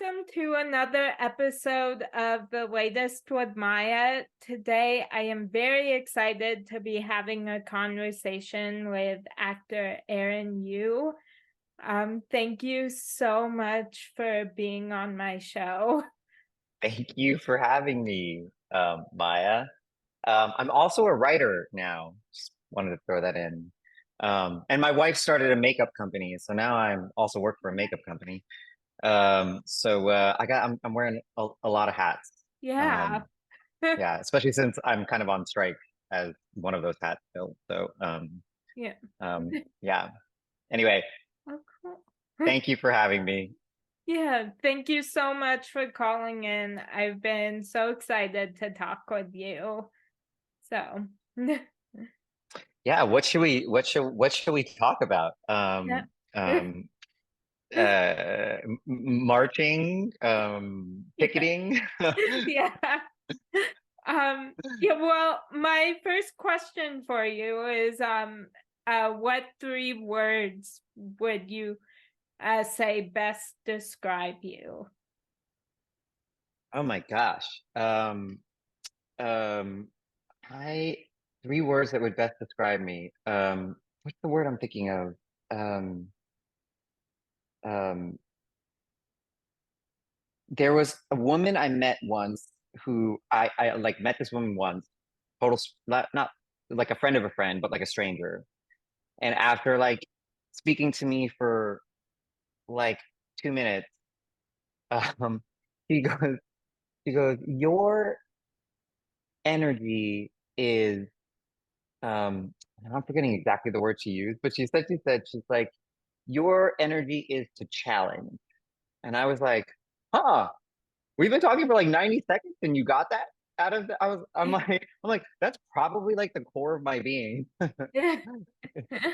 welcome to another episode of The Latest with Maya. Today, I am very excited to be having a conversation with actor Aaron Yoo. Thank you so much for being on my show. Thank you for having me, Maya. I'm also a writer now. Just wanted to throw that in. And my wife started a makeup company, so now I'm also work for a makeup company. I'm wearing a lot of hats. Yeah. Um, yeah, especially since I'm kind of on strike as one of those hats still. Yeah. Yeah. Anyway, Oh, cool. thank you for having me. Yeah, thank you so much for calling in. I've been so excited to talk with you. So, Yeah, what should we talk about? yeah. Um, Marching, Yeah. picketing. Yeah. Yeah, well, my first question for you is what three words would you say best describe you? Oh my gosh. Um, I Three words that would best describe me. What's the word I'm thinking of? Um, um, there was a woman I met once who I like met this woman once, not like a friend of a friend, but like a stranger. And after like speaking to me for like 2 minutes, um, he goes, your energy is, and I'm forgetting exactly the word she used, but she's like, your energy is to challenge. And I was like, huh, we've been talking for like 90 seconds and you got that out of the, I'm like, that's probably like the core of my being.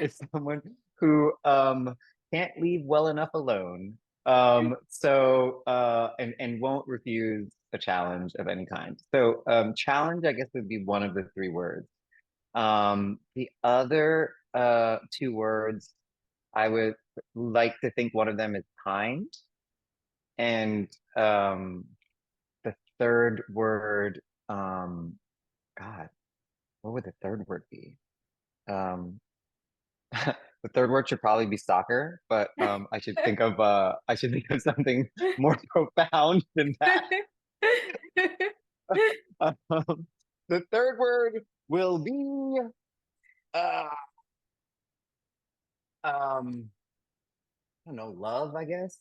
Is someone who can't leave well enough alone. And won't refuse a challenge of any kind. Challenge, I guess, would be one of the three words. The other two words, I would like to think one of them is kind. And the third word, um, God, what would the third word be? Um, the third word should probably be soccer, but I should think of something more profound than that. Um, the third word will be uh, um, I don't know, love, I guess.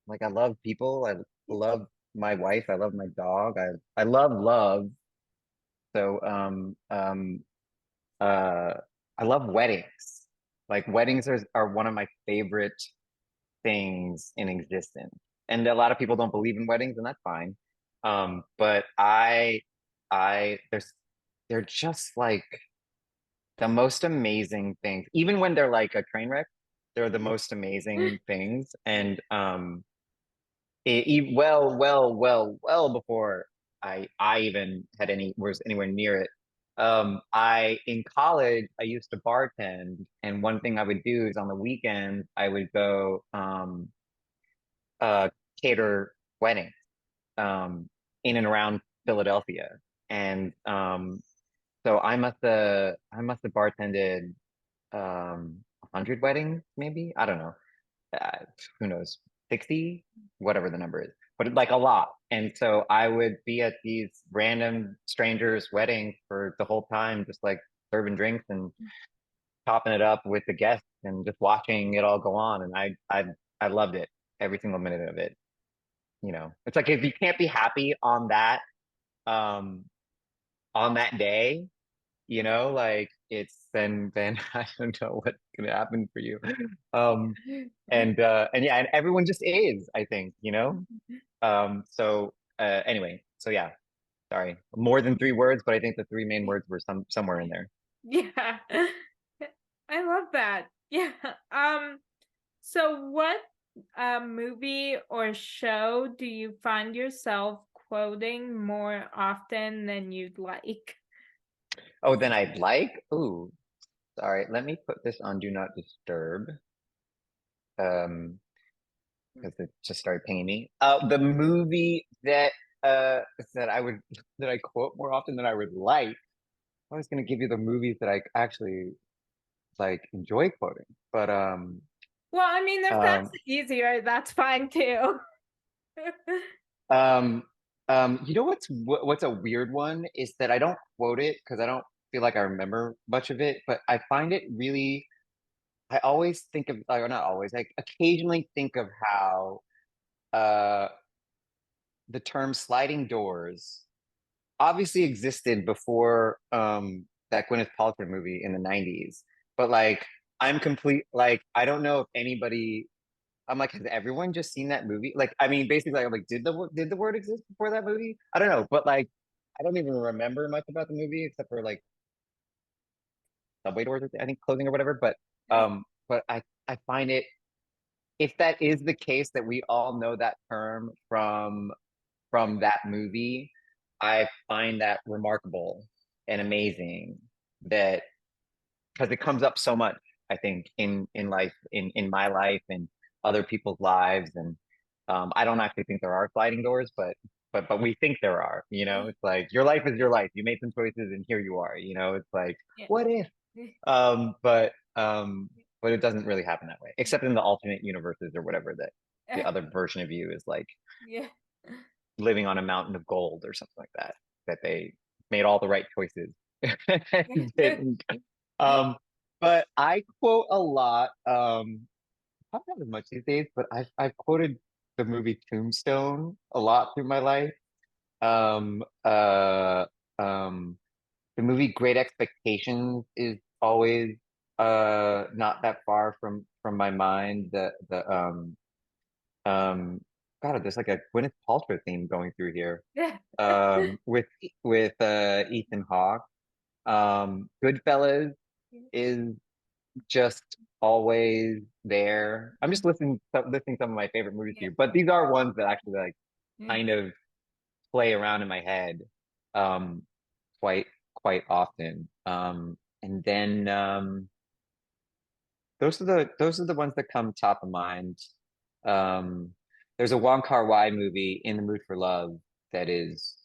Like I love people. I love my wife. I love my dog. I love love. So uh I love weddings. Like weddings are one of my favorite things in existence. And a lot of people don't believe in weddings, and that's fine. But I they're just like the most amazing things. Even when they're like a train wreck, they're the most amazing things. And well before I even had any was anywhere near it. I in college I used to bartend, and one thing I would do is on the weekends I would go uh cater weddings in and around Philadelphia, and so I must have bartended 100 weddings, maybe. I don't know. uh, who knows, 60, whatever the number is, but like a lot. And so I would be at these random strangers' weddings for the whole time, just like serving drinks and topping it up with the guests and just watching it all go on. And I loved it, every single minute of it. It's like if you can't be happy um on that day, like it's then I don't know what's gonna happen for you. Um and yeah, and everyone just is, I think, anyway, so yeah, sorry, more than three words, but I think the three main words were somewhere in there. Yeah. I love that. Yeah. So what movie or show do you find yourself quoting more often than you'd like? Oh, then I'd like, ooh, sorry, let me put this on do not disturb. um because it just started pinging me. The movie uh that I would that I quote more often than I would like. I was gonna give you the movies that I actually like enjoy quoting, but Well, I mean, if that's um easier, that's fine too. um you know what's a weird one is that I don't quote it because I don't feel like I remember much of it, but I find it really. I always think of, like, or not always, like occasionally think of how uh the term sliding doors obviously existed before that Gwyneth Paltrow movie in the 90s. But like I'm complete like I don't know if anybody. I'm like, has everyone just seen that movie? Like, I mean, basically, I'm like, did the word exist before that movie? I don't know, but like, I don't even remember much about the movie except for like subway doors, I think, closing or whatever. But I find it, if that is the case, that we all know that term from that movie, I find that remarkable and amazing that because it comes up so much, I think, in life, in my life and other people's lives. And I don't actually think there are sliding doors, but we think there are, you know. It's like your life is your life. You made some choices and here you are, you know. It's like, Yeah. what if? Um, but um, but it doesn't really happen that way, except in the alternate universes or whatever, that the other version of you is like Yeah. living on a mountain of gold or something like that, that they made all the right choices and didn't. Um, but I quote a lot, probably not as much these days, but I've quoted the movie Tombstone a lot through my life. Um, uh, um, the movie Great Expectations is always not that far from my mind. Um God, there's like a Gwyneth Paltrow theme going through here. Yeah. With Ethan Hawke. Goodfellas is just always there. I'm just listing some of my favorite movies Yeah. here, but these are ones that actually like Yeah. kind of play around in my head um quite quite often. And then those are the ones that come top of mind. Um, there's a Wong Kar-wai movie, In the Mood for Love, that is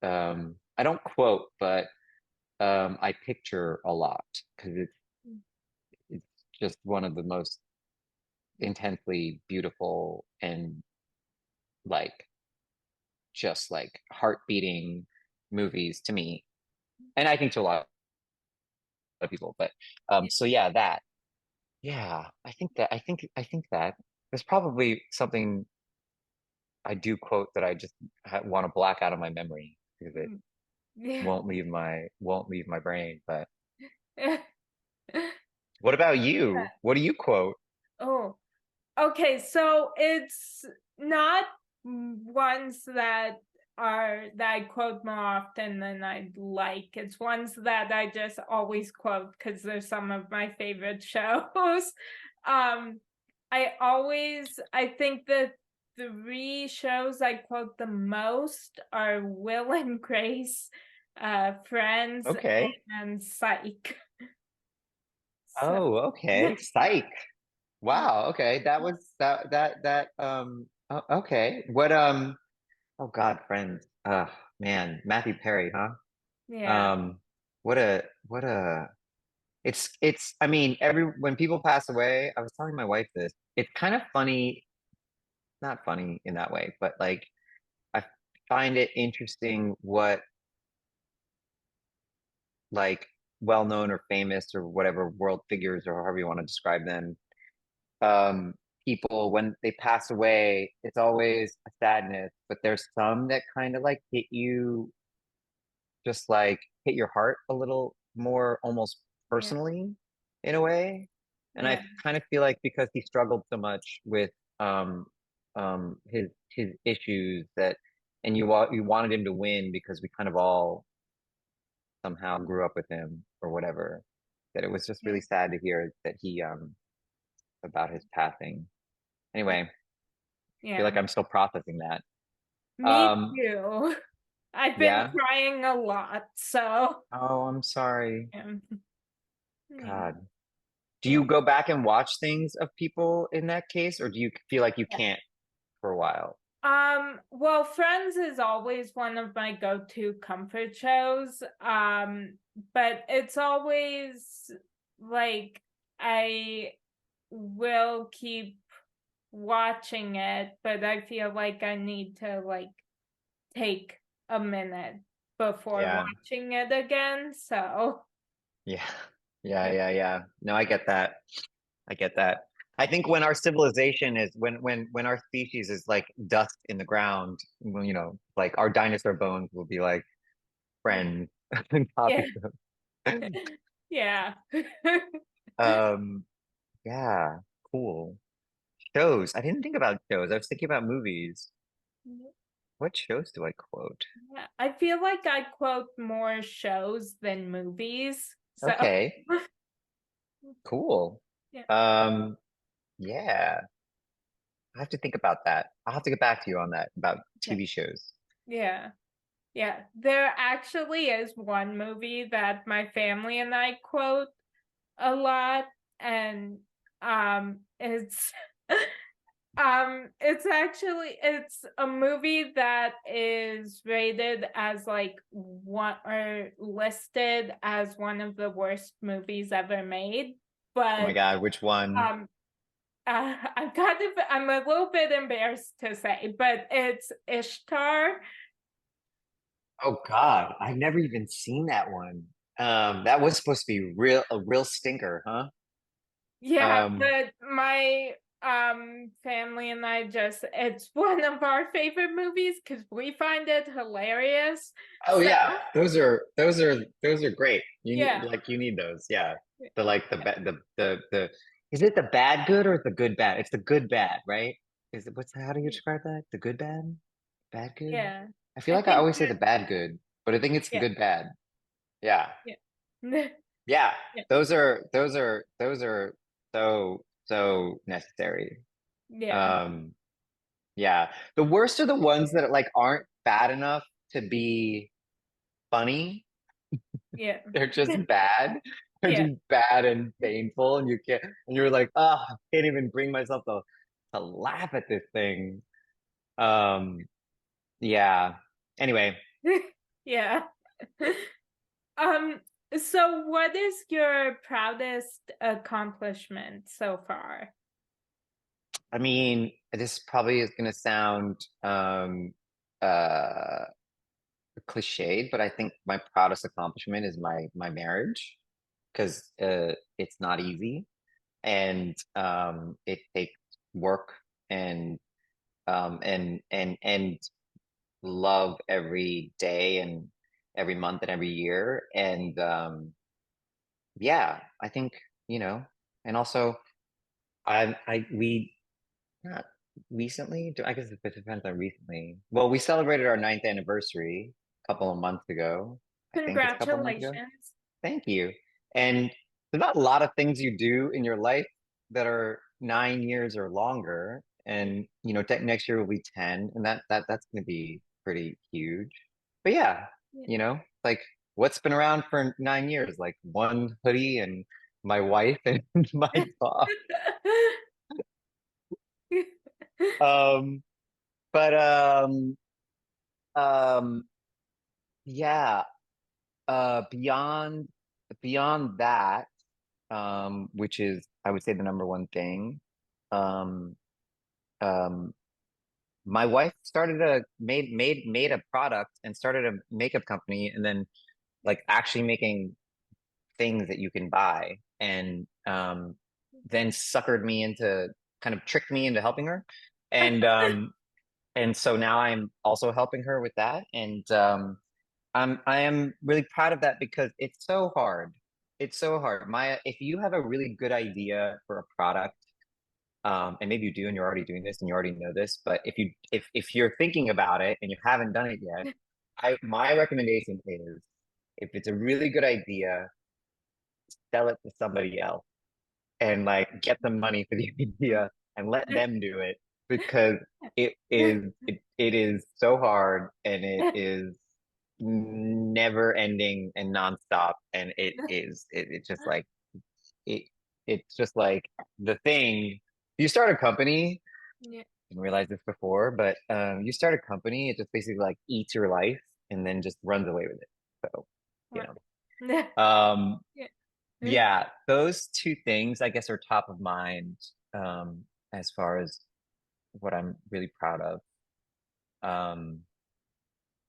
I don't quote, but I picture a lot because it's just one of the most intensely beautiful and like just like heart beating movies to me, and I think to a lot of people. But so yeah, that yeah, I think that there's probably something I do quote that I just want to black out of my memory because it Yeah. won't leave my brain. But what about you? What do you quote? Oh, okay. So it's not ones that I quote more often than I'd like. It's ones that I just always quote because they're some of my favorite shows. Um, I think the three shows I quote the most are Will and Grace, Friends, Okay. and Psych. So Oh, okay. Psych. yeah, Wow. Okay. That was that okay. What oh God, Friends. Man, Matthew Perry, huh? yeah, Um what a it's I mean, when people pass away, I was telling my wife this. It's kind of funny, not funny in that way, but like I find it interesting what like well-known or famous or whatever world figures or however you want to describe them, um people, when they pass away, it's always a sadness, but there's some that kind of like hit you, just like hit your heart a little more almost yeah, personally in a way. And yeah, I kind of feel like because he struggled so much with um his issues, that and you wanted him to win because we kind of all somehow grew up with him or whatever, that it was just yeah, really sad to hear that he about his passing. Anyway, I feel yeah. like I'm still processing that. Me Um, too. I've been yeah. crying a lot, so Oh, I'm sorry. yeah, yeah, God. Do yeah. you go back and watch things of people in that case, or do you feel like you Yeah. can't for a while? Well, Friends is always one of my go-to comfort shows. But it's always like I will keep watching it, but I feel like I need to like take a minute before Yeah. watching it again. So, Yeah. Yeah, yeah. yeah. No, I get that. I get that. I think when our civilization is when our species is like dust in the ground, well, like our dinosaur bones will be like friends and Yeah. copies of. Yeah. Um, yeah, cool. Shows. I didn't think about shows. I was thinking about movies. What shows do I quote? Yeah, I feel like I quote more shows than movies. So, Okay, cool. yeah, Um, yeah, I have to think about that. I'll have to get back to you on that about yeah, TV shows. yeah, yeah. There actually is one movie that my family and I quote a lot, and it's it's a movie that is rated as like one or listed as one of the worst movies ever made, Oh my but God, which one? um I'm a little bit embarrassed to say, but it's Ishtar. Oh God, I've never even seen that one. That was supposed to be a real stinker, huh? Yeah, Um, but my family and I just it's one of our favorite movies because we find it hilarious. oh So yeah, those are great. yeah, You need those, yeah. The like the is it the bad good or the good bad? It's the good bad, right? Is it what's how do you describe that? The good bad? Bad good? yeah. I feel I like I think always say that the bad good, but I think it's the yeah, good bad. Yeah. yeah. Yeah. Yeah, Those are so necessary. yeah, Um yeah. The worst are the ones that like aren't bad enough to be funny. yeah. They're just bad. They're Yeah. just bad and painful, and you're like, oh, I can't even bring myself to laugh at this thing. Um, yeah. Anyway, Yeah. Um, so what is your proudest accomplishment so far? I mean, this probably is gonna sound uh cliched, but I think my proudest accomplishment is my marriage because it's not easy and it takes work and and love every day and every month and every year. And yeah, I think, you know, and also we not recently, I guess it depends on recently. Well, we celebrated our ninth anniversary a couple of months ago. I think it's a couple of months ago. Congratulations. Thank you. And there's not a lot of things you do in your life that are 9 years or longer. And next year will be 10, and that's going to be pretty huge. But yeah, Yeah. like what's been around for 9 years? Like one hoodie and my wife and my dog. Um, but um, yeah. Beyond that, which is I would say the number one thing. Um, um, my wife started a made a product and started a makeup company, and then like actually making things that you can buy, and then suckered me into kind of tricked me into helping her, and so now I'm also helping her with that, and I am really proud of that because it's so hard. It's so hard. Maya, if you have a really good idea for a product, and maybe you do and you're already doing this and you already know this, but if you're thinking about it and you haven't done it yet, my recommendation is if it's a really good idea, sell it to somebody else and like get the money for the idea and let them do it because it is so hard and it is never ending and nonstop and it's just like it it's just like the thing you start a company didn't realize this before, but you start a company, it just basically like eats your life and then just runs away with it. So, you What? know. Yeah. Yeah. Yeah, those two things I guess are top of mind as far as what I'm really proud of. Um,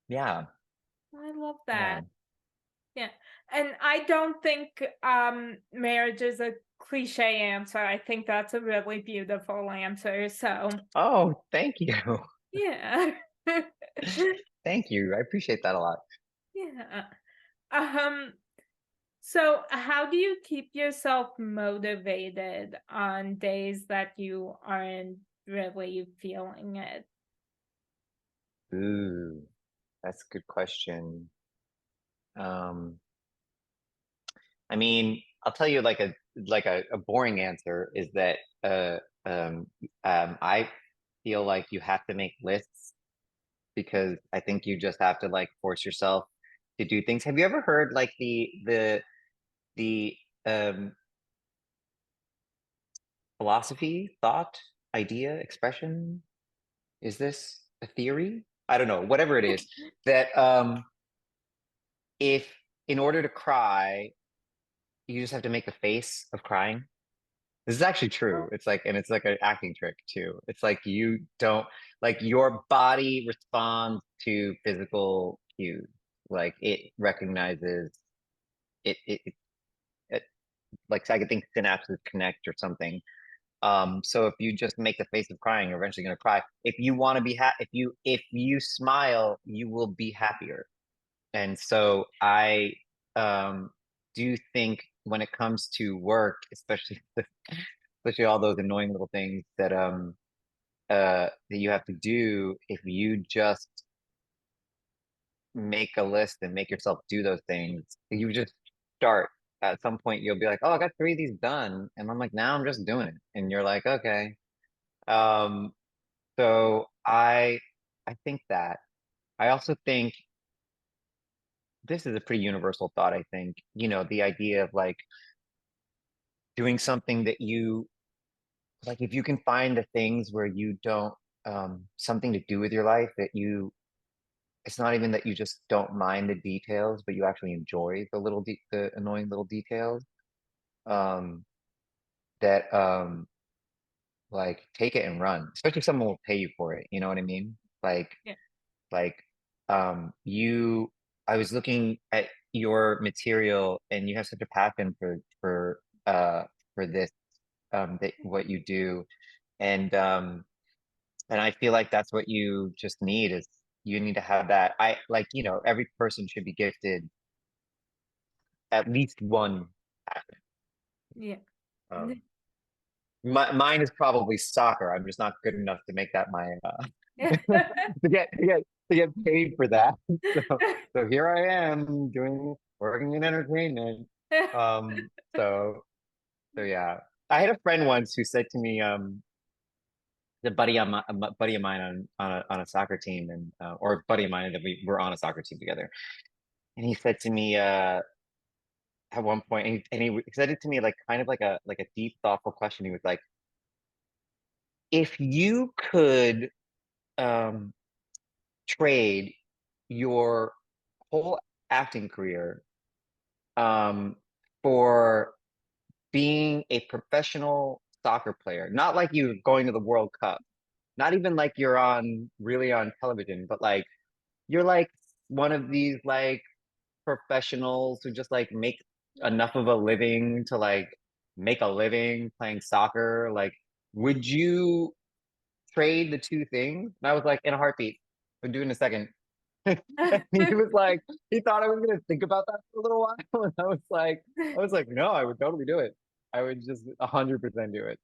yeah, I love yeah. that. Yeah. And I don't think marriage is a cliche answer. I think that's a really beautiful answer. So, Oh, thank you. yeah. Thank you. I appreciate that a lot. Yeah. Um so how do you keep yourself motivated on days that you aren't really feeling it? Ooh, that's a good question. Um, I mean, I'll tell you like a boring answer is that um I feel like you have to make lists because I think you just have to like force yourself to do things. Have you ever heard like the um philosophy, thought, idea, expression? Is this a theory? I don't know, whatever it is, that if in order to cry, you just have to make the face of crying. This is actually true. It's like, and it's like an acting trick too. It's like you don't like your body responds to physical cues. Like it recognizes it like I could think synapses connect or something. So if you just make the face of crying, you're eventually gonna cry. If you want to be happy, if you smile, you will be happier. And so I um do think when it comes to work, especially all those annoying little things that you have to do, if you just make a list and make yourself do those things, you just start. At some point you'll be like, oh, I got three of these done. And I'm like, now I'm just doing it. And you're like, okay. Um, so I think that. I also think this is a pretty universal thought, I think, the idea of like doing something that you like, if you can find the things where you don't something to do with your life that you it's not even that you just don't mind the details, but you actually enjoy the annoying little details. Um that like take it and run, especially if someone will pay you for it. You know what I mean? Yeah. Like you I was looking at your material and you have such a passion for this that what you do. And and I feel like that's what you just need is you need to have that. I like, every person should be gifted at least one passion. Yeah. Um mine is probably soccer. I'm just not good enough to make that my to get paid for that. So so here I am working in entertainment. Um so so yeah. I had a friend once who said to me, a buddy of mine on a soccer team and or a buddy of mine that we were on a soccer team together. And he said to me at one point, he said it to me like kind of like a deep, thoughtful question. He was like, if you could um trade your whole acting career um, for being a professional soccer player. Not like you going to the World Cup, not even like you're really on television, but like you're like one of these like professionals who just like make enough of a living to like make a living playing soccer. Like, would you trade the two things? And I was like, in a heartbeat, would do in a second. And he was like, he thought I was gonna think about that for a little while, and I was like, no, I would totally do it. I would just 100% do it.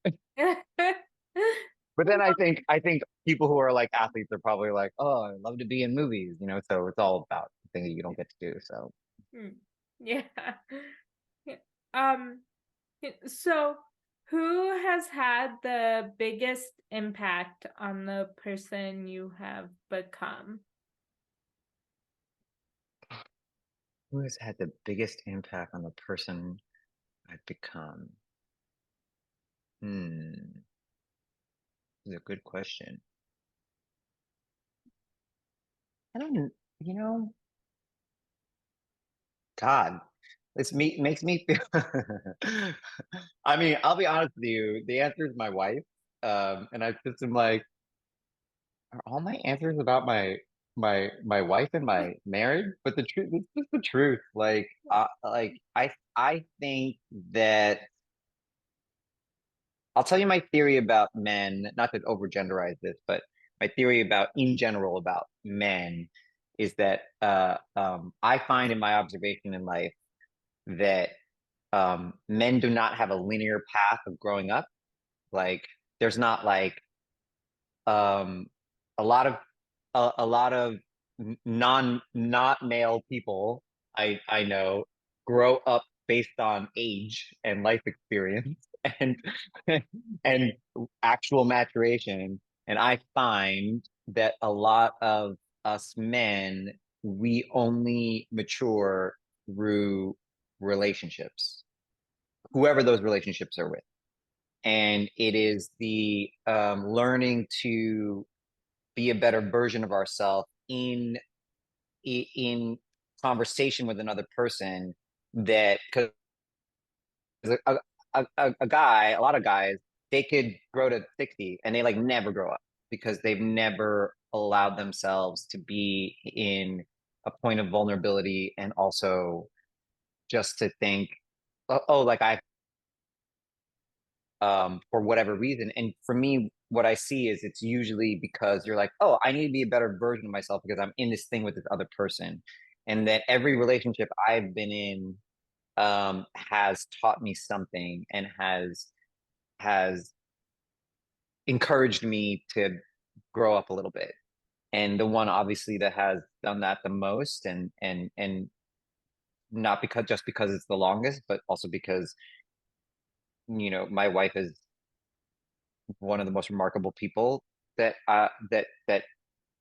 But then I think people who are like athletes are probably like, oh, I love to be in movies, so it's all about the thing that you don't get to do. So Mm. Yeah. Yeah. Um, so who has had the biggest impact on the person you have become? who has had the biggest impact on the person I've become? Hmm. This is a good question. I don't, you know, God, makes me feel. I mean, I'll be honest with you. The answer is my wife. And I just am like, are all my answers about my wife and my marriage? But the truth, it's just the truth. I think that I'll tell you my theory about men, not to overgenderize this, but my theory about in general about men is that I find in my observation in life that men do not have a linear path of growing up. Like there's not like um, a lot of a lot of not male people I know grow up based on age and life experience and and actual maturation. And I find that a lot of us men, we only mature through relationships, whoever those relationships are with. And it is the learning to be a better version of ourselves in conversation with another person that because a, a guy, a lot of guys, they could grow to 60 and they like never grow up because they've never allowed themselves to be in a point of vulnerability and also just to think, oh, like I for whatever reason. And for me, what I see is it's usually because you're like, oh, I need to be a better version of myself because I'm in this thing with this other person. And that every relationship I've been in has taught me something and has encouraged me to grow up a little bit. And the one obviously that has done that the most and not because just because it's the longest, but also because my wife is one of the most remarkable people that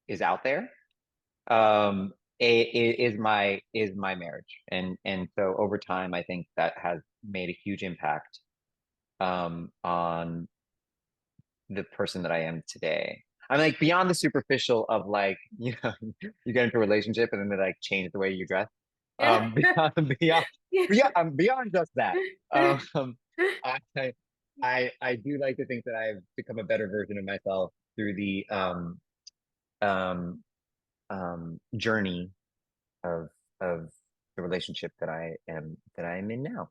is out there. Is my marriage, and so over time, I think that has made a huge impact on the person that I am today. I'm like beyond the superficial of like you get into a relationship and then they like change the way you dress. Yeah. Beyond Yeah. beyond just that. Um, I I do like to think that I've become a better version of myself through the um journey of the relationship that I am in now.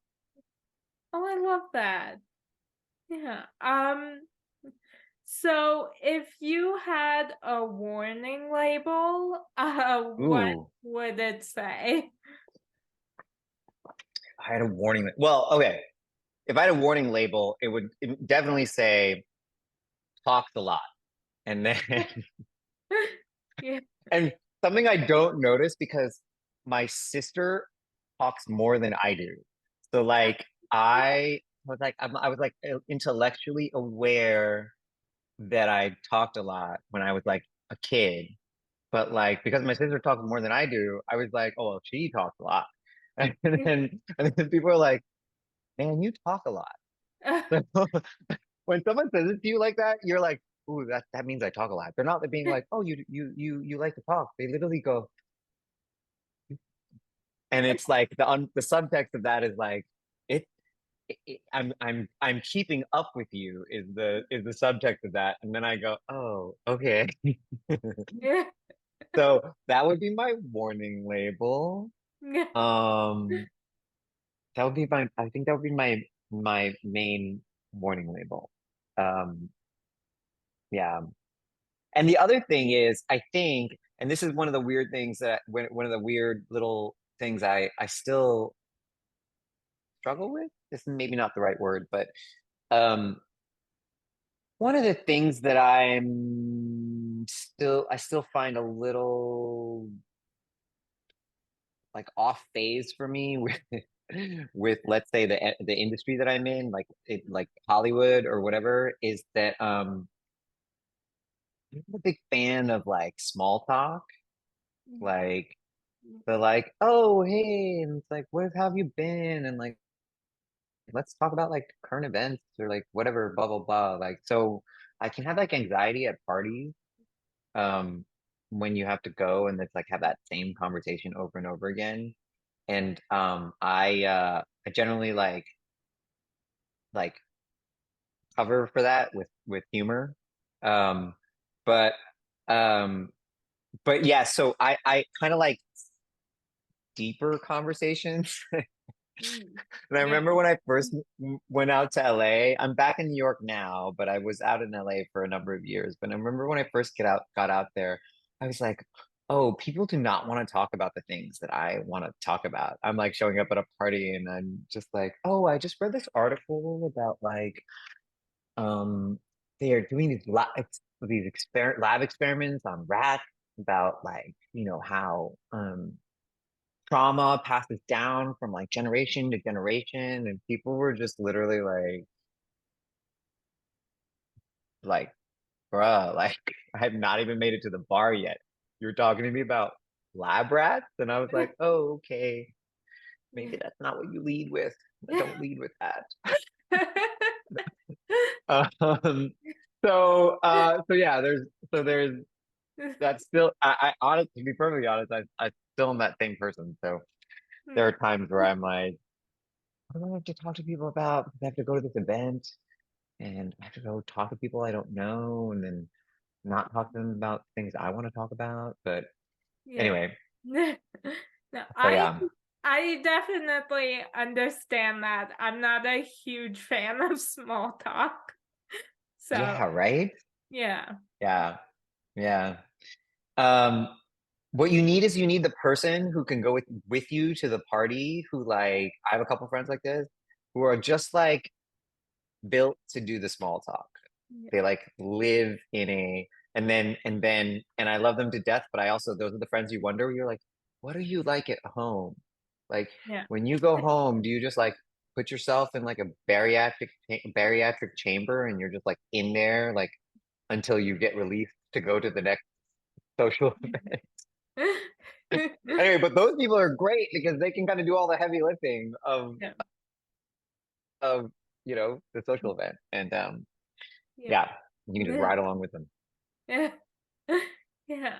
Oh, I love that. Yeah. So if you had a warning label, what Ooh, would it say? I had a warning. Well, okay. If I had a warning label, it would definitely say talks a lot. And then Yeah. and something I don't notice because my sister talks more than I do. So like I was like intellectually aware that I talked a lot when I was like a kid. But like because my sister talks more than I do, I was like, oh well, she talks a lot. And then people are like, man, you talk a lot. So when someone says it to you like that, you're like, ooh, that means I talk a lot. They're not being like, oh, you like to talk. They literally go, and it's like the subtext of that is like, it, I'm keeping up with you is the subtext of that, and then I go, oh, okay. Yeah. So that would be my warning label. Yeah. Um, I think that would be my main warning label. Um, yeah. And the other thing is, I think, and this is one of the weird things one of the weird little things I still struggle with. This is maybe not the right word, but um, one of the things that I still find a little like off phase for me with let's say the industry that I'm in, like Hollywood or whatever, is that I'm a big fan of like small talk. Like they're like, oh hey, and it's like, where have you been? And like, let's talk about like current events or like whatever, blah blah blah. Like so I can have like anxiety at parties, um, when you have to go and it's like have that same conversation over and over again. And I generally like cover for that with humor. Um, but um, but yeah, so I kind of like deeper conversations. Mm. And I Yeah. remember when I first went out to LA. I'm back in New York now, but I was out in LA for a number of years. But I remember when I first got out there, I was like, oh, people do not want to talk about the things that I want to talk about. I'm like showing up at a party and I'm just like, oh, I just read this article about like they are doing lab experiments on rats about like, how trauma passes down from like generation to generation, and people were just literally like bruh, like I've not even made it to the bar yet. You're talking to me about lab rats? And I was like, oh, okay, maybe that's not what you lead with. Don't lead with that. um so yeah, there's that's still, I honestly, to be perfectly honest, I still am that same person. So there are times where I'm like, what do I have to talk to people about? Because I have to go to this event and I have to go talk to people I don't know and then not talk to them about things I want to talk about. But Yeah. anyway, No, so I yeah. I definitely understand that. I'm not a huge fan of small talk. So, Yeah, right? yeah. Yeah. Yeah. Um, what you need is you need the person who can go with you to the party who like I have a couple friends like this who are just like built to do the small talk. Yeah. They like live in a and I love them to death, but I also those are the friends you wonder you're like, what are you like at home? Like Yeah. when you go home, do you just like put yourself in like a bariatric chamber and you're just like in there like until you get released to go to the next social event? Anyway, but those people are great because they can kind of do all the heavy lifting Yeah. of the social event. And Yeah. yeah, you can just ride along with them. Yeah. Yeah.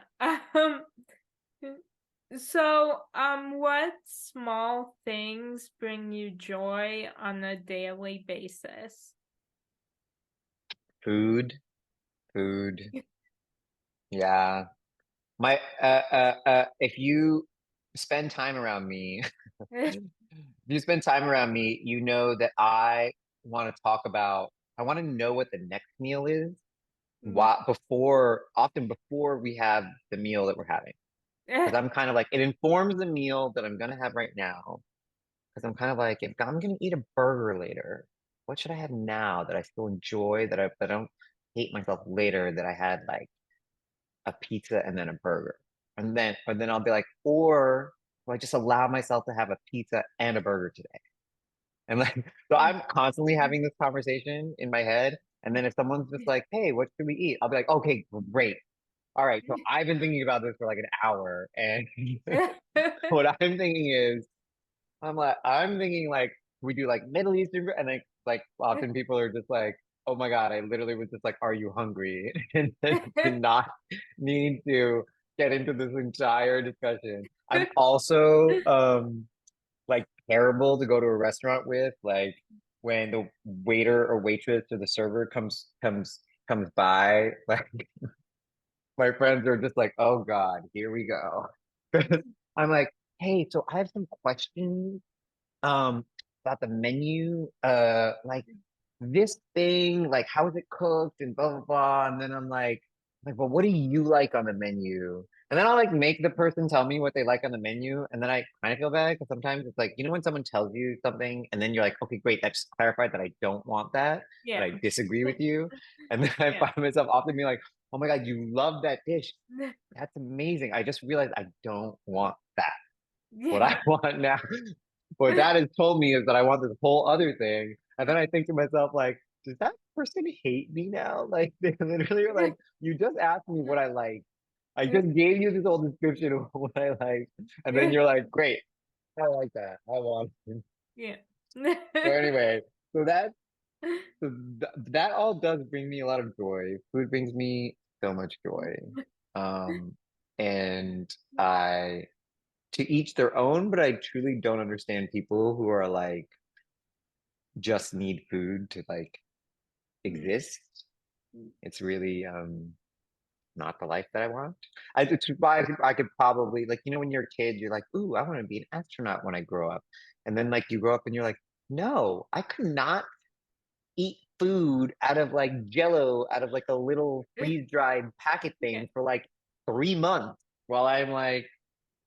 So, what small things bring you joy on a daily basis? Food, food. Yeah. If you spend time around me, if you spend time around me, you know that I want to know what the next meal is, Mm. often before we have the meal that we're having. Because I'm kind of like, it informs the meal that I'm gonna have right now. Because I'm kind of like, if I'm gonna eat a burger later, what should I have now that I still enjoy, that I don't hate myself later, that I had like a pizza and then a burger. Or then I'll be like, or do I just allow myself to have a pizza and a burger today? And like, so I'm constantly having this conversation in my head. And then if someone's just like, hey, what should we eat? I'll be like, okay, great. All right. So I've been thinking about this for like an hour. And what I'm thinking is, I'm thinking like we do like Middle Eastern, and like often people are just like, oh my God, I literally was just like, are you hungry? And then to not need to get into this entire discussion. I'm also like terrible to go to a restaurant with, like when the waiter or waitress or the server comes by, like my friends are just like, oh God, here we go. I'm like, hey, so I have some questions um about the menu, like this thing, like how is it cooked and blah blah blah. And then I'm like, well, what do you like on the menu? And then I'll like make the person tell me what they like on the menu, and then I kind of feel bad because sometimes it's like, when someone tells you something and then you're like, okay, great, that just clarified that I don't want that Yeah. I disagree with you. And then I Yeah. find myself often being like, oh my God, you love that dish. That's amazing. I just realized I don't want that. What Yeah. I want now, what that has told me is that I want this whole other thing. And then I think to myself, like, does that person hate me now? Like, they literally are like, you just asked me what I like. I just gave you this whole description of what I like. And then you're like, great, I like that. I want it. Yeah. So anyway, so that. So that all does bring me a lot of joy. Food brings me so much joy. Um, and I to each their own, but I truly don't understand people who are like just need food to like exist. It's really not the life that I want. It's why I could probably like when you're a kid, you're like, ooh, I want to be an astronaut when I grow up. And then like you grow up and you're like, no, I could not eat food out of like Jello, out of like a little freeze-dried packet Yeah. thing for like 3 months while I'm like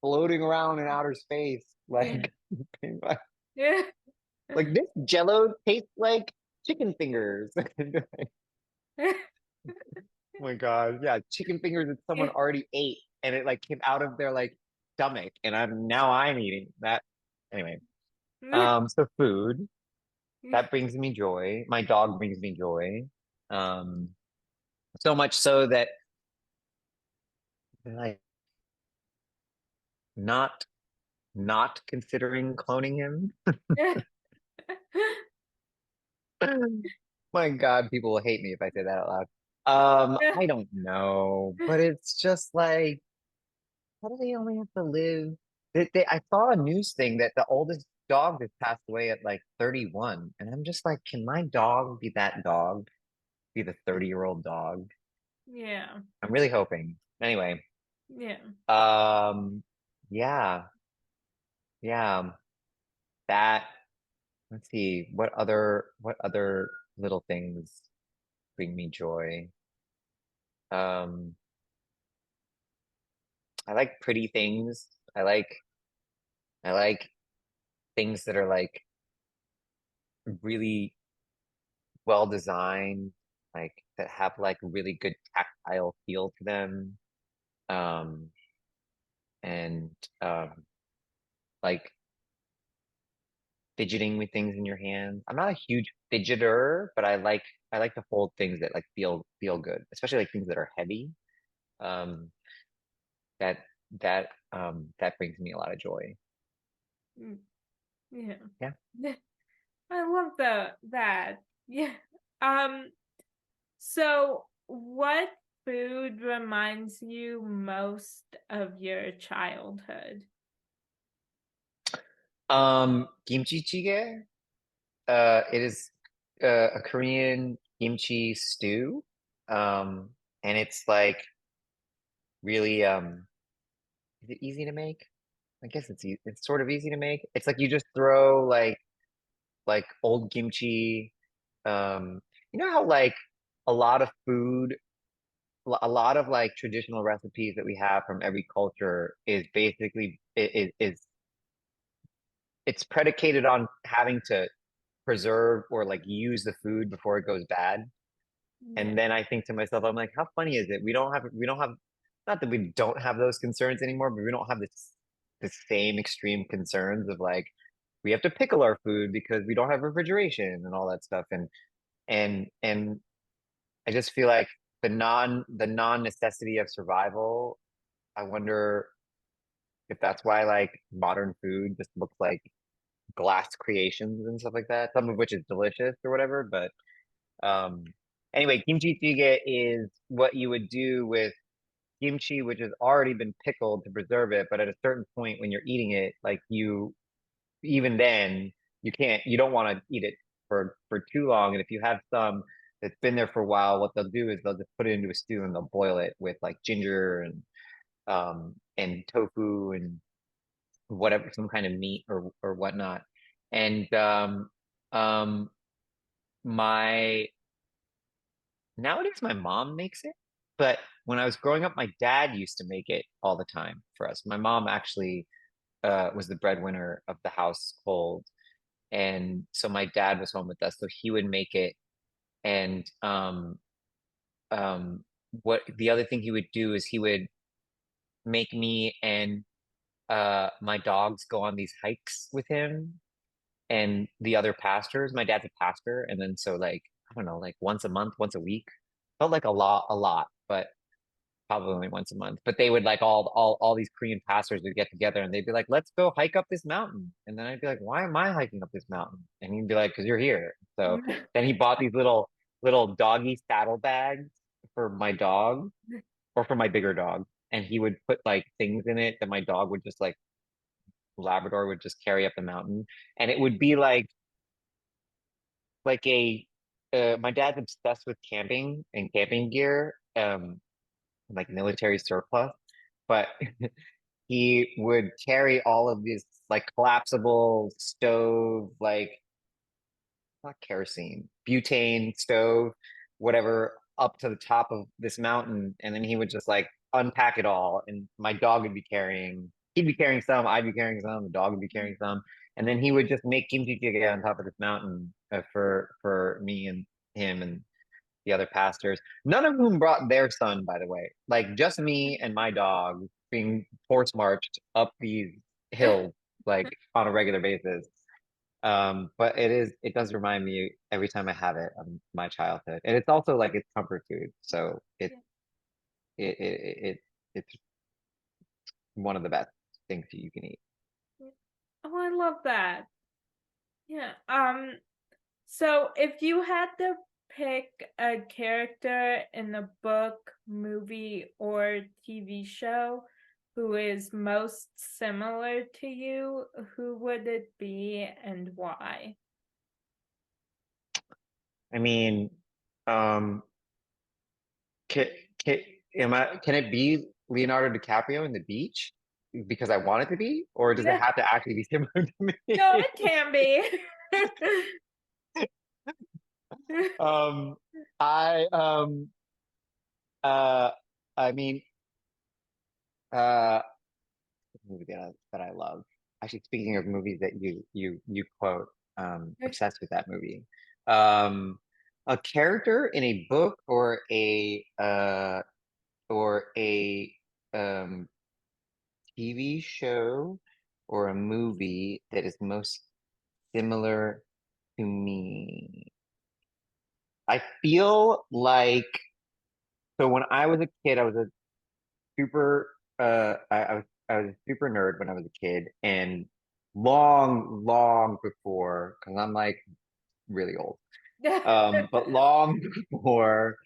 floating around in outer space. Yeah. Like, Yeah. like this Jello tastes like chicken fingers. Oh my God. Yeah, chicken fingers that someone Yeah. already ate and it like came out of their like stomach and I'm eating that. Anyway, so food, that brings me joy. My dog brings me joy. Um, so much so that like not not considering cloning him. My God, people will hate me if I say that out loud. I don't know, but it's just like, how do they only have to live? I saw a news thing that the oldest dog has passed away at like 31, and I'm just like, can my dog be that dog? Be the 30-year-old dog? Yeah. I'm really hoping. Anyway, Yeah. um, yeah, yeah, that. Let's see, what other little things bring me joy? Um, I like pretty things. I like things that are like really well designed, like that have like really good tactile feel to them. Um, and like fidgeting with things in your hands. I'm not a huge fidgeter, but I like to hold things that like feel good, especially like things that are heavy. Um, that that brings me a lot of joy. Mm, yeah. Yeah. I love that. Yeah. Um, so what food reminds you most of your childhood? Kimchi jjigae. It is a Korean kimchi stew. Um, and it's like really is it easy to make? I guess it's sort of easy to make. It's like you just throw like old kimchi. Um, you know how like a lot of food, a lot of like traditional recipes that we have from every culture is basically is it's predicated on having to preserve or like use the food before it goes bad. Yeah. And then I think to myself, I'm like, how funny is it? We don't have not that we don't have those concerns anymore, but we don't have the same extreme concerns of like we have to pickle our food because we don't have refrigeration and all that stuff. And I just feel like the non necessity of survival, I wonder if that's why like modern food just looks like glass creations and stuff like that, some of which is delicious or whatever. But um anyway, kimchi jjigae is what you would do with kimchi, which has already been pickled to preserve it. But at a certain point when you're eating it, like even then, you don't want to eat it for too long. And if you have some that's been there for a while, what they'll do is they'll just put it into a stew and they'll boil it with like ginger and tofu and whatever, some kind of meat or whatnot. And um my nowadays my mom makes it, but when I was growing up, my dad used to make it all the time for us. My mom actually was the breadwinner of the household, and so my dad was home with us, so he would make it. And um what the other thing he would do is he would make me and my dogs go on these hikes with him and the other pastors. My dad's a pastor, and then so like I don't know, like once a month, once a week. Felt like a lot, but probably only once a month, but they would like all these Korean pastors would get together and they'd be like, let's go hike up this mountain. And then I'd be like, why am I hiking up this mountain? And he'd be like, because you're here. So then he bought these little doggy saddle bags for my dog or for my bigger dog. And he would put like things in it that my dog would just like Labrador would just carry up the mountain. And it would be like a my dad's obsessed with camping and camping gear, like military surplus, but he would carry all of these like collapsible stove, like not kerosene, butane stove, whatever, up to the top of this mountain, and then he would just like unpack it all, and my dog would be carrying. He'd be carrying some, I'd be carrying some, the dog would be carrying some, and then he would just make kimchi jjigae on top of this mountain for me and him and the other pastors, none of whom brought their son, by the way. Like just me and my dog being force marched up these hills like on a regular basis. But it does remind me every time I have it of my childhood, and it's also like it's comfort food, so it it's one of the best things you can eat. Oh, I love that. Yeah. So if you had to pick a character in a book, movie, or TV show who is most similar to you, who would it be and why? I mean, um, can, can can it be Leonardo DiCaprio in The Beach because I want it to be, or does it Yeah. have to actually be similar to No, me? it can be. Um, I uh I mean uh movie that I love. Actually, speaking of movies that you quote, obsessed with that movie. Um, a character in a book or a um TV show or a movie that is most similar to me. I feel like so when I was a kid, I was a super I was a super nerd when I was a kid, and long before, because I'm like really old, but long before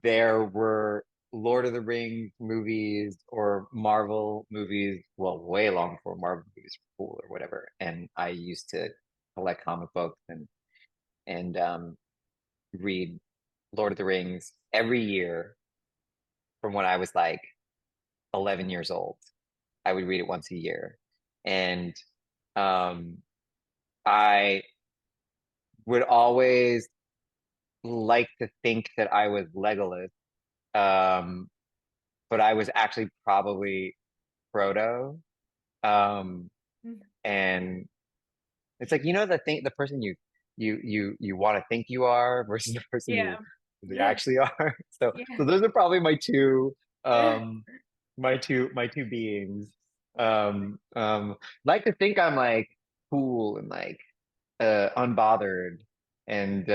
there were Lord of the Rings movies or Marvel movies, well, way long before Marvel movies were cool or whatever. And I used to collect comic books and read Lord of the Rings every year from when I was like 11 years old. I would read it once a year. And um, I would always like to think that I was Legolas, um, but I was actually probably Frodo. Um, and it's like, the person you want to think you are versus the person Yeah. you really actually are. So Yeah. those are probably um, my two beings. Like to think I'm like cool and like unbothered and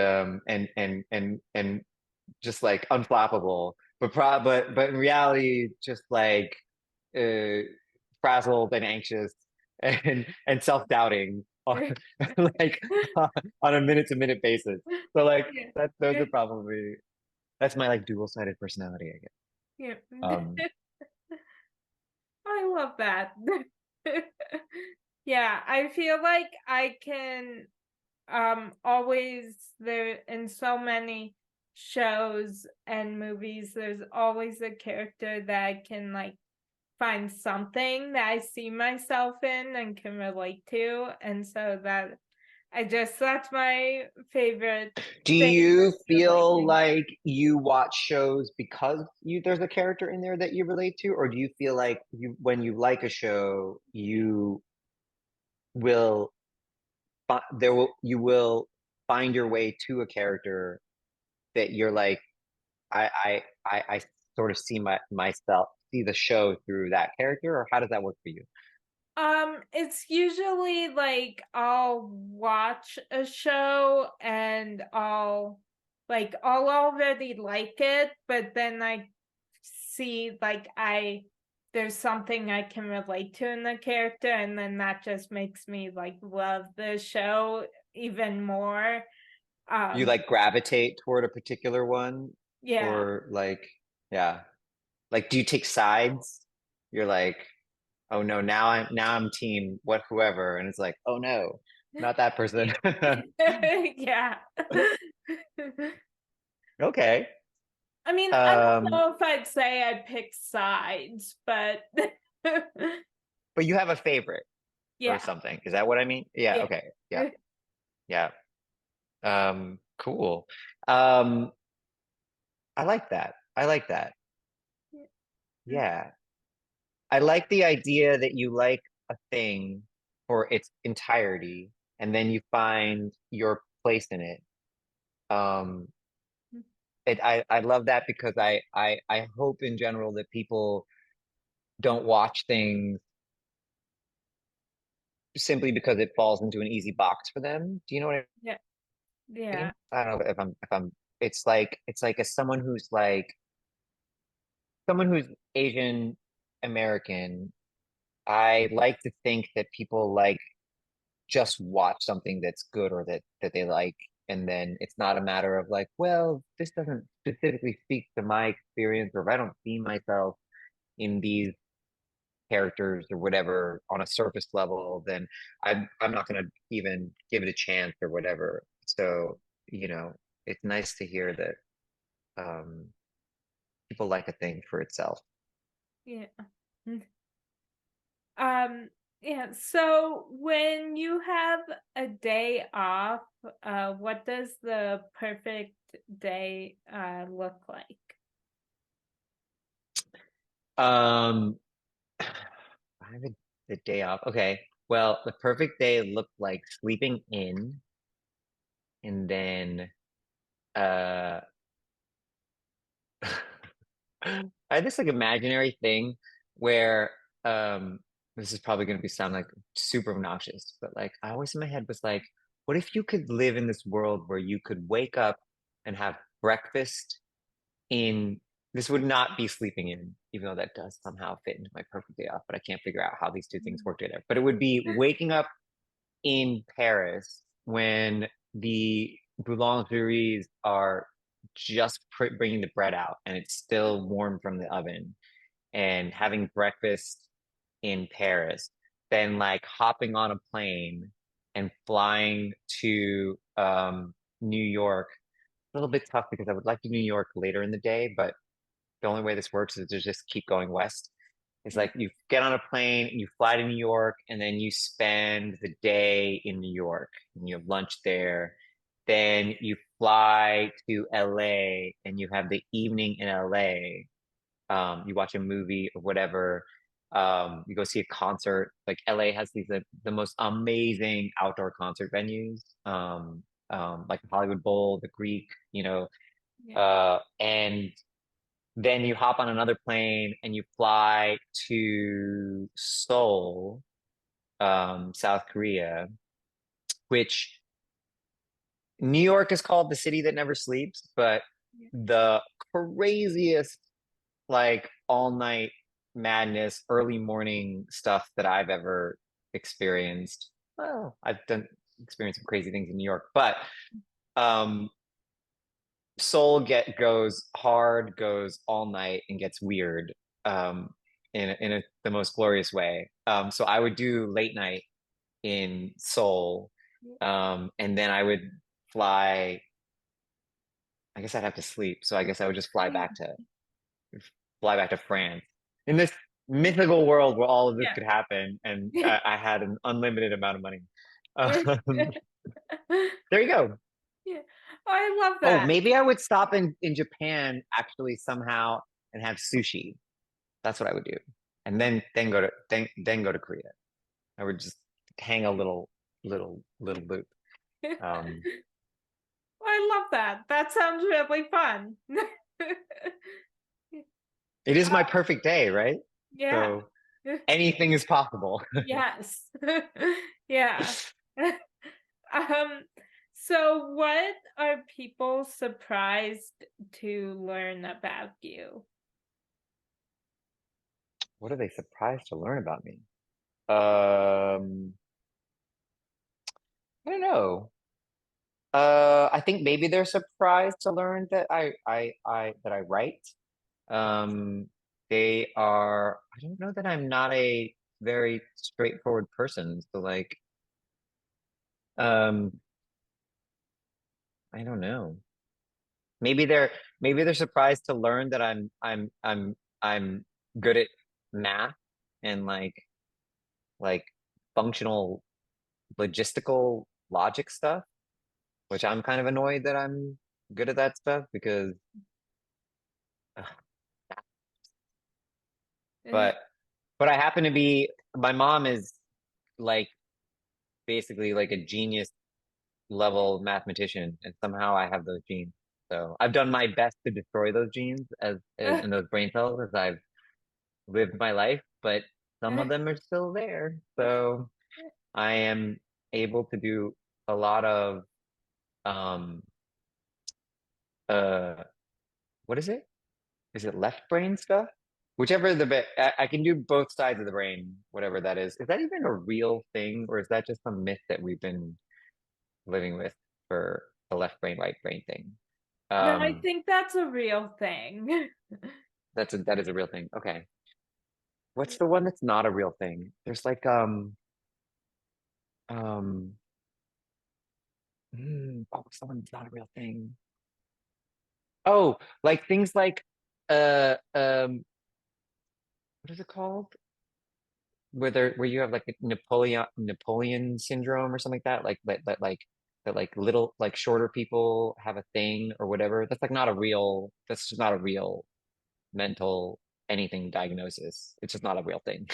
just like unflappable, but in reality, just like uh, frazzled and anxious and self-doubting on, like on a minute to minute basis. So like those Yeah. are probably that's my like dual-sided personality, I guess. Yeah. Um, I love that. Yeah, I feel like I can always there in so many shows and movies there's always a character that I can like find something that I see myself in and can relate to, and so that I just that's my favorite do thing you to relate feel to. like you watch shows because there's a character in there that you relate to, or do you feel like when you like a show, will you will find your way to a character that you're like, I sort of see myself see the show through that character, or how does that work for you? It's usually like I'll watch a show and I'll already like it, but then I see like there's something I can relate to in the character, and then that just makes me like love the show even more. You Um like gravitate toward a particular one, yeah. or like, yeah, like do you take sides? You're like, oh no, now I'm team what whoever, and it's like, oh no, not that person. Yeah. Okay. I mean, I don't Um, know if I'd say I pick sides, but but you have a favorite or yeah. something. Is that what I mean? Yeah, Yeah. okay. Yeah. Yeah. Cool. Um, I like that. I like that. Yeah. I like the idea that you like a thing for its entirety and then you find your place in it. Um, I love that because I hope in general that people don't watch things simply because it falls into an easy box for them. Do you know what I Yeah. Yeah. mean? I don't know if I'm it's like as someone who's Asian American, I like to think that people like just watch something that's good or that they like, and then it's not a matter of like, well, this doesn't specifically speak to my experience, or if I don't see myself in these characters or whatever on a surface level, then I'm not gonna even give it a chance or whatever. So, it's nice to hear that um people like a thing for itself. Yeah. Mm. Yeah, so when you have a day off, what does the perfect day look like? Um, I have the day off. Okay. Well, the perfect day looked like sleeping in and then uh I had this like imaginary thing where um this is probably gonna be sound like super obnoxious, but like I always in my head was like, what if you could live in this world where you could wake up and have breakfast in this would not be sleeping in, even though that does somehow fit into my perfect day off, but I can't figure out how these two things work together. But it would be waking up in Paris when the boulangeries are just bringing the bread out and it's still warm from the oven, and having breakfast in Paris, then like hopping on a plane and flying to New York. A little bit tough because I would like to New York later in the day, but the only way this works is to just keep going west. It's Yeah. like you get on a plane, you fly to New York, and then you spend the day in New York and you have lunch there. Then you fly to LA and you have the evening in LA. You watch a movie or whatever. You go see a concert. Like LA has these the most amazing outdoor concert venues. Like Hollywood Bowl, the Greek, Yeah. and then you hop on another plane and you fly to Seoul, South Korea, which New York is called the city that never sleeps, but Yeah. the craziest, like all night madness, early morning stuff that I've ever experienced. Well, I've done experienced some crazy things in New York, but um Soul goes hard, goes all night, and gets weird um, the most glorious way. So I would do late night in Seoul, Yeah. and then I would fly. I guess I'd have to sleep, so I guess I would just fly back to France in this mythical world where all of this Yeah. could happen, and Yeah. I had an unlimited amount of money. Yeah. Um, there you go. Yeah. Oh, I love Oh, that. maybe I would stop in Japan actually somehow and have sushi. That's what I would do. And then go to Korea. I would just hang a little loop. Um, I love that. That sounds really fun. it is my perfect day, right? Yeah. So anything is possible. Yes. Yeah. Um, so what are people surprised to learn about you? What are they surprised to learn about me? Um, I don't know. I think maybe they're surprised to learn that I write. Um, they are, I don't know that I'm not a very straightforward person. So like, um, I don't know. Maybe they're maybe they're surprised to learn that I'm good at math and like functional logistical logic stuff, which I'm kind of annoyed that I'm good at that stuff because ugh, but but I happen to be my mom is like basically like a genius level mathematician and somehow I have those genes. So I've done my best to destroy those genes as in those brain cells as I've lived my life, but some of them are still there. So I am able to do a lot of um uh what is it? Is it left brain stuff? Whichever the bit I can do both sides of the brain, whatever that is. Is that even a real thing, or is that just some myth that we've been living with for the left brain, right brain thing? No, I Um, think that's a real thing. that is a real thing. Okay. What's the one that's not a real thing? There's like um what's the one that's not a real thing? Oh, like things like uh um what is it called? Where you have like a Napoleon syndrome or something like that, that like little like shorter people have a thing or whatever. That's just not a real mental anything diagnosis. It's just not a real thing.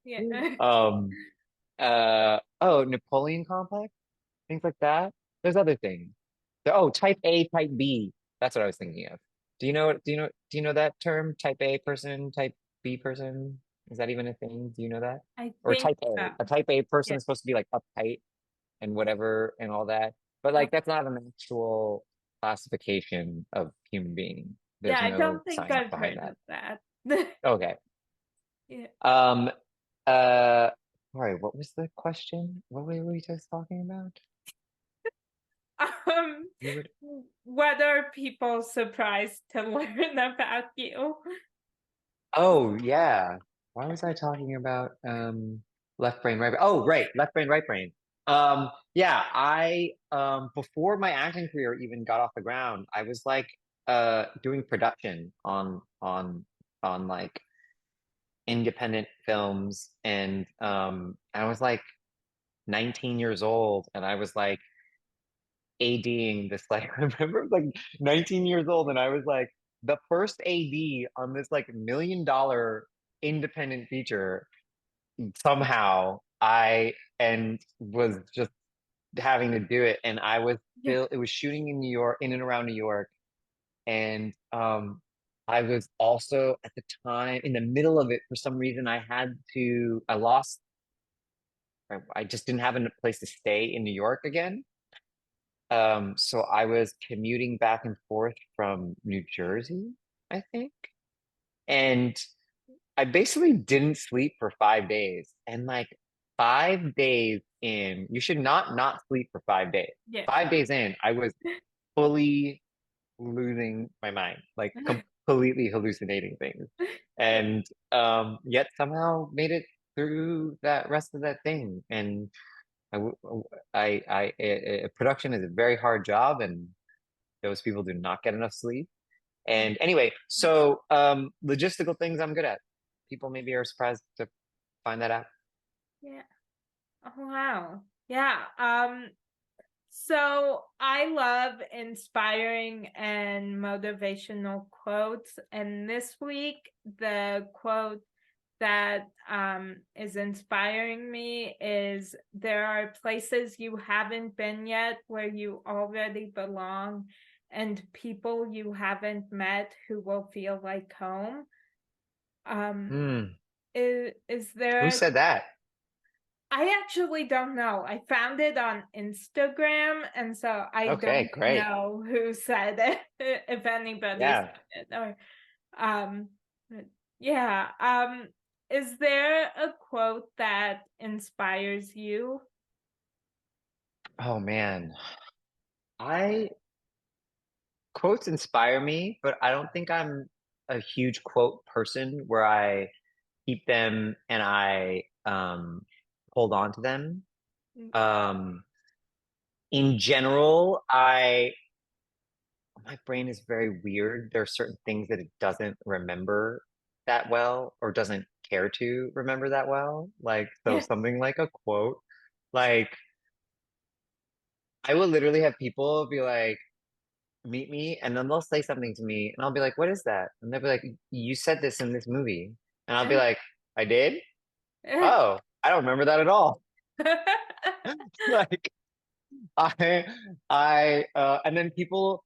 Yeah. Um oh, Napoleon complex, things like that. There's other things. Oh, type A, type B. That's what I was thinking of. Do you know that term? Type A person, type B person? Is that even a thing? Do you know that? I Or think type A. A so. type A person Yeah. is supposed to be like uptight and whatever and all that. But Oh, like that's not an actual classification of human being. yeah, There's I no don't think science I've behind heard that. of that. Okay. Yeah. Um uh sorry, what was the question? What were we just talking about? Um, You would what are people surprised to learn about you? Oh yeah. Why was I talking about left brain, right brain? Oh, right, left brain, right brain. Yeah, I before my acting career even got off the ground, I was like doing production on like independent films and I was like 19 years old and I was like ADing this like I remember I was like 19 years old and I was like the first AD on this like $1 million independent feature. Somehow I and was just having to do it and I was Yeah. still it was shooting in New York, in and around New York, and I was also at the time in the middle of it. For some reason I lost I just didn't have a place to stay in New York again. So I was commuting back and forth from New Jersey, I think. And I basically didn't sleep for 5 days. And like 5 days in, you should not sleep for 5 days. Yeah. 5 days in, I was fully losing my mind, like completely hallucinating things. And yet somehow made it through that rest of that thing. And I, w- production is a very hard job, and those people do not get enough sleep. And anyway, so logistical things I'm good at. People maybe are surprised to find that out. Yeah. Oh, wow. Yeah. So I love inspiring and motivational quotes. And this week, the quote that is inspiring me is there are places you haven't been yet where you already belong, and people you haven't met who will feel like home. Um, Hmm. is Who there a said that? I actually don't know. I found it on Instagram, and so I Okay, don't great. know who said it, if anybody Yeah. said it, or um, yeah. Is there a quote that inspires you? Oh man, I quotes inspire me, but I don't think I'm a huge quote person where I keep them and I hold on to them. Mm. Um, in general, I my brain is very weird. There are certain things that it doesn't remember that well or doesn't care to remember that well. Like, so something like a quote, like I will literally have people be like, meet me, and then they'll say something to me, and I'll be like, what is that? And they'll be like, you said this in this movie. And I'll be like, I did? Oh, I don't remember that at all. Like, I, and then people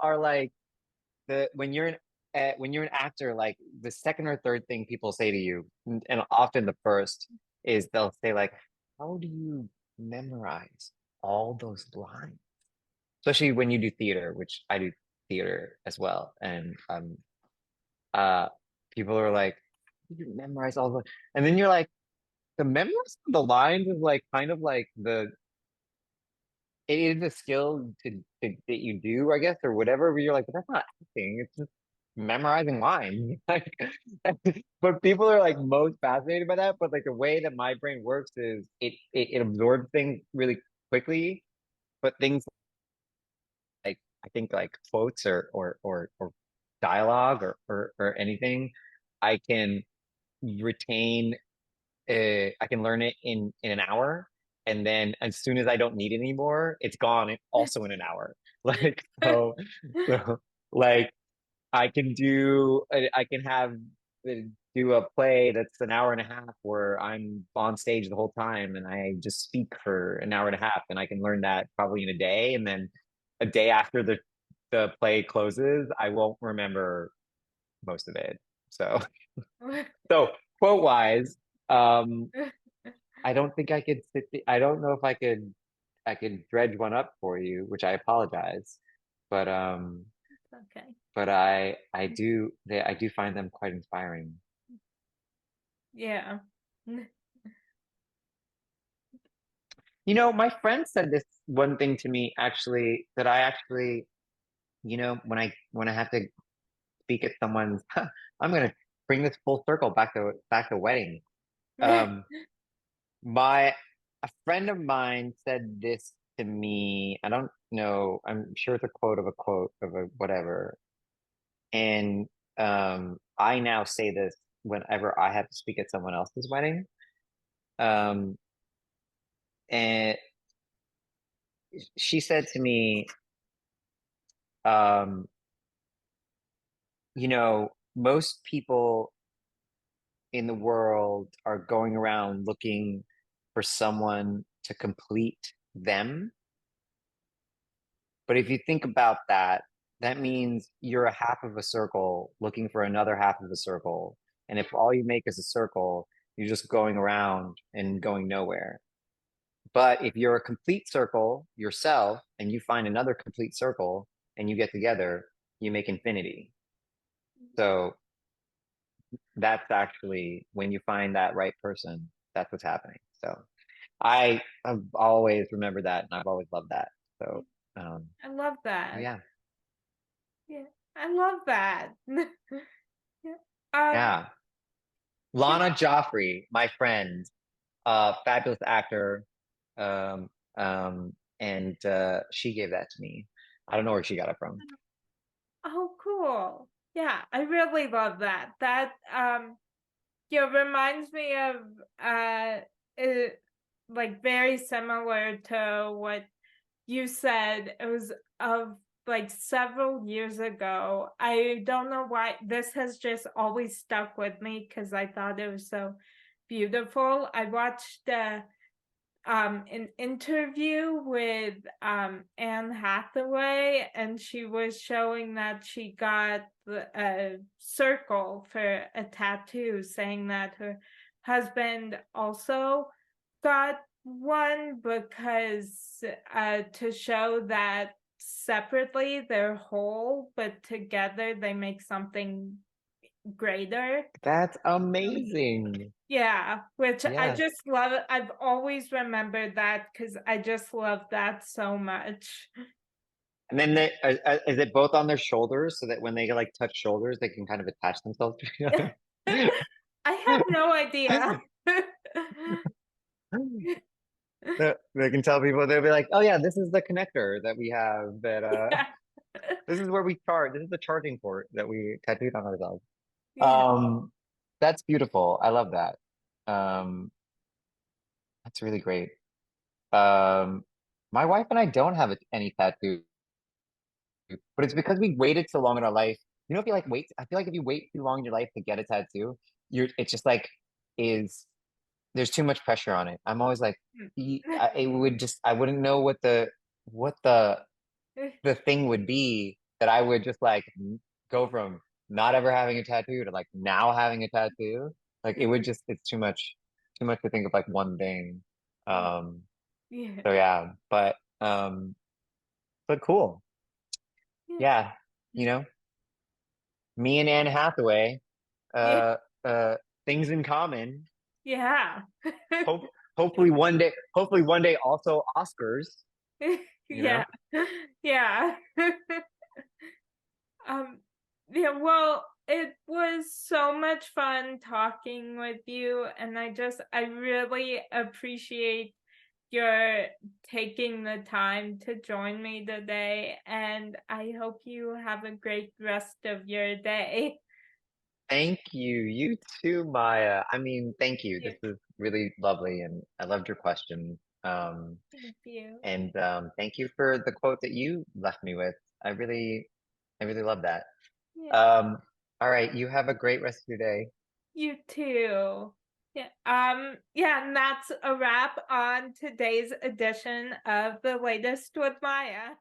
are like, when you're an actor, like the second or third thing people say to you, and often the first is they'll say like, "How do you memorize all those lines?" Especially when you do theater, which I do theater as well, and uh, people are like, "You memorize all the," and then you're like, the memories of the lines is like kind of like it is a skill that you do, I guess, or whatever. But you're like, but that's not acting. It's just memorizing lines. Like, but people are like most fascinated by that. But like the way that my brain works is it absorbs things really quickly. But things like I think like quotes or dialogue or anything, I can retain I can learn it in an hour, and then as soon as I don't need it anymore, it's gone also in an hour. Like so like I can have do a play that's an hour and a half where I'm on stage the whole time and I just speak for an hour and a half, and I can learn that probably in a day, and then a day after the play closes, I won't remember most of it. So so quote wise, um I don't think I could I don't know if I could dredge one up for you, which I apologize. But Okay. I do find them quite inspiring. Yeah. You know, my friend said this one thing to me actually that I actually, you know, when I have to speak at someone's I'm gonna bring this full circle back to wedding. Um my a friend of mine said this to me. I don't know, I'm sure it's a quote of a quote of a whatever. And I now say this whenever I have to speak at someone else's wedding. Um, and she said to me, um, you know, most people in the world are going around looking for someone to complete them. But if you think about that, that means you're a half of a circle looking for another half of a circle. And if all you make is a circle, you're just going around and going nowhere. But if you're a complete circle yourself and you find another complete circle and you get together, you make infinity. So that's actually when you find that right person, that's what's happening. So I've always remembered that and I've always loved that. So I love oh that. yeah. Yeah. I love that. Yeah. Um, Yeah. yeah. Lana Joffrey, my friend, fabulous actor. Um, and she gave that to me. I don't know where she got it from. Oh, cool. Yeah, I really love that. That yeah, reminds me of it, like very similar to what you said. It was of like several years ago. I don't know why this has just always stuck with me because I thought it was so beautiful. I watched an interview with Anne Hathaway, and she was showing that she got a circle for a tattoo, saying that her husband also got one because to show that separately they're whole, but together they make something greater. That's Um, amazing. yeah, which I Yeah. just love. I've always remembered that because I just love that so much. And then is it both on their shoulders so that when they like touch shoulders, they can kind of attach themselves to each other? I have no idea. They can tell people, they'll be like, oh yeah, this is the connector that we have that Yeah. this is where we charge. This is the charging port that we tattooed on ourselves. Yeah. Um, that's beautiful. I love that. Um, that's really great. Um, my wife and I don't have any tattoos, but it's because we waited so long in our life. You know, if you like wait, I feel like if you wait too long in your life to get a tattoo, it's just like is there's too much pressure on it. I'm always like, it would just I wouldn't know what the thing would be that I would just like go from not ever having a tattoo to like now having a tattoo. Like it would just it's too much to think of like one thing. Um, Yeah. so yeah, but cool. Yeah. Yeah, you know, me and Anne Hathaway, Yeah. uh, uh, things in common. Yeah. Hope hopefully one day also Oscars. You know, Yeah. Yeah. Um, yeah, well, it was so much fun talking with you, and I really appreciate your taking the time to join me today, and I hope you have a great rest of your day. thank you. You too, Maya. I mean, thank you. Yeah, This is really lovely, and I loved your question. thank you. And thank you for the quote that you left me with. I really love that. Yeah, Um, all right, you have a great rest of your day. you too. Yeah, yeah, and that's a wrap on today's edition of The Latest with Maya.